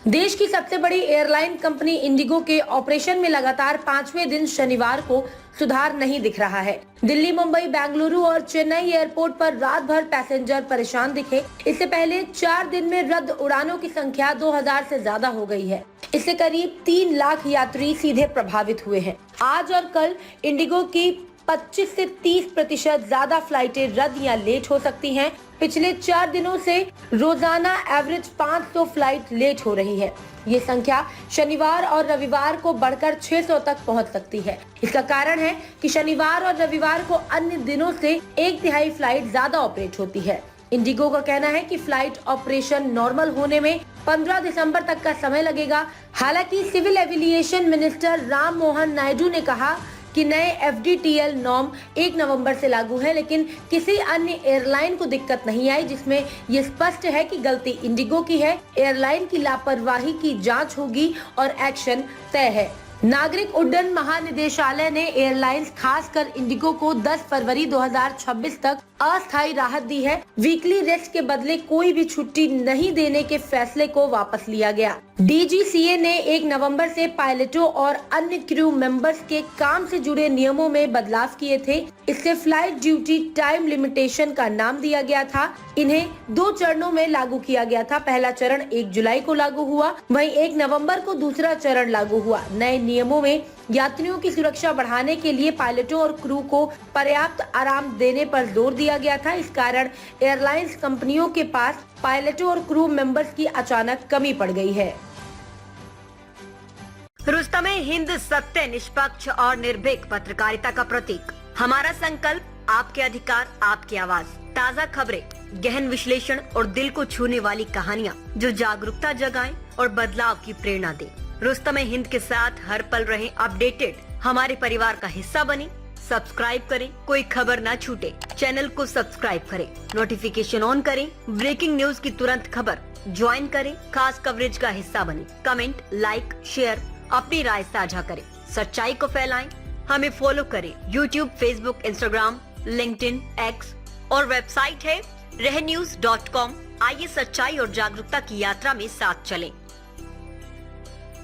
देश की सबसे बड़ी एयरलाइन कंपनी इंडिगो के ऑपरेशन में लगातार 5वें दिन शनिवार को सुधार नहीं दिख रहा है। दिल्ली, मुंबई, बेंगलुरु और चेन्नई एयरपोर्ट पर रात भर पैसेंजर परेशान दिखे। इससे पहले 4 दिन में रद्द उड़ानों की संख्या 2000 से ज्यादा हो गई है। इससे करीब 3 लाख यात्री सीधे प्रभावित हुए हैं। आज और कल इंडिगो की 25 से 30% ज्यादा फ्लाइटें रद्द या लेट हो सकती हैं। पिछले 4 दिनों से रोजाना एवरेज 500 फ्लाइट लेट हो रही है। ये संख्या शनिवार और रविवार को बढ़कर 600 तक पहुंच सकती है। इसका कारण है कि शनिवार और रविवार को अन्य दिनों से 1/3 फ्लाइट ज्यादा ऑपरेट होती है। इंडिगो का कहना है कि फ्लाइट ऑपरेशन नॉर्मल होने में 15 दिसंबर तक का समय लगेगा। हालांकि civil aviation minister Ram Mohan Naidu ने कहा कि नए FDTL नॉर्म 1 नवंबर से लागू है, लेकिन किसी अन्य एयरलाइन को दिक्कत नहीं आई, जिसमें ये स्पष्ट है कि गलती इंडिगो की है। एयरलाइन की लापरवाही की जांच होगी और एक्शन तय है। नागरिक उड्डयन महानिदेशालय ने एयरलाइंस खासकर इंडिगो को 10 फरवरी 2026 तक अस्थायी राहत दी है। वीकली रेस्ट के बदले कोई भी छुट्टी नहीं देने के फैसले को वापस लिया गया। DGCA ने 1 नवंबर से पायलटों और अन्य क्रू मेंबर्स के काम से जुड़े नियमों में बदलाव किए थे। इससे फ्लाइट ड्यूटी टाइम लिमिटेशन का नाम दिया गया था। इन्हें 2 चरणों में लागू किया गया था। पहला चरण 1 जुलाई को लागू हुआ, वहीं 1 नवंबर को दूसरा चरण लागू हुआ। नए नियमों में यात्रियों की सुरक्षा बढ़ाने के लिए पायलटों और क्रू को पर्याप्त आराम देने पर जोर दिया गया था। इस कारण एयरलाइंस कंपनियों के पास पायलटों और क्रू मेंबर्स की अचानक कमी पड़ गई है। रुस्तमे-हिंद सत्य, निष्पक्ष और निर्भीक पत्रकारिता का प्रतीक। हमारा संकल्प, आपके अधिकार, आपकी आवाज। ताज़ा खबरें, गहन विश्लेषण और दिल को छूने वाली कहानियाँ जो जागरूकता जगाएं और बदलाव की प्रेरणा दें। रुस्तमे-हिंद के साथ हर पल रहें अपडेटेड। हमारे परिवार का हिस्सा बने। सब्सक्राइब करें, कोई खबर ना छूटे। चैनल को सब्सक्राइब करें, नोटिफिकेशन ऑन करें, ब्रेकिंग न्यूज की तुरंत खबर ज्वाइन करें, खास कवरेज का हिस्सा बने। कमेंट, लाइक, शेयर, अपनी राय साझा करें, सच्चाई को फैलाएं। हमें फॉलो करें YouTube, Facebook, Instagram, LinkedIn, X और वेबसाइट है रहnews.com। आइए सच्चाई और जागरूकता की यात्रा में साथ चलें।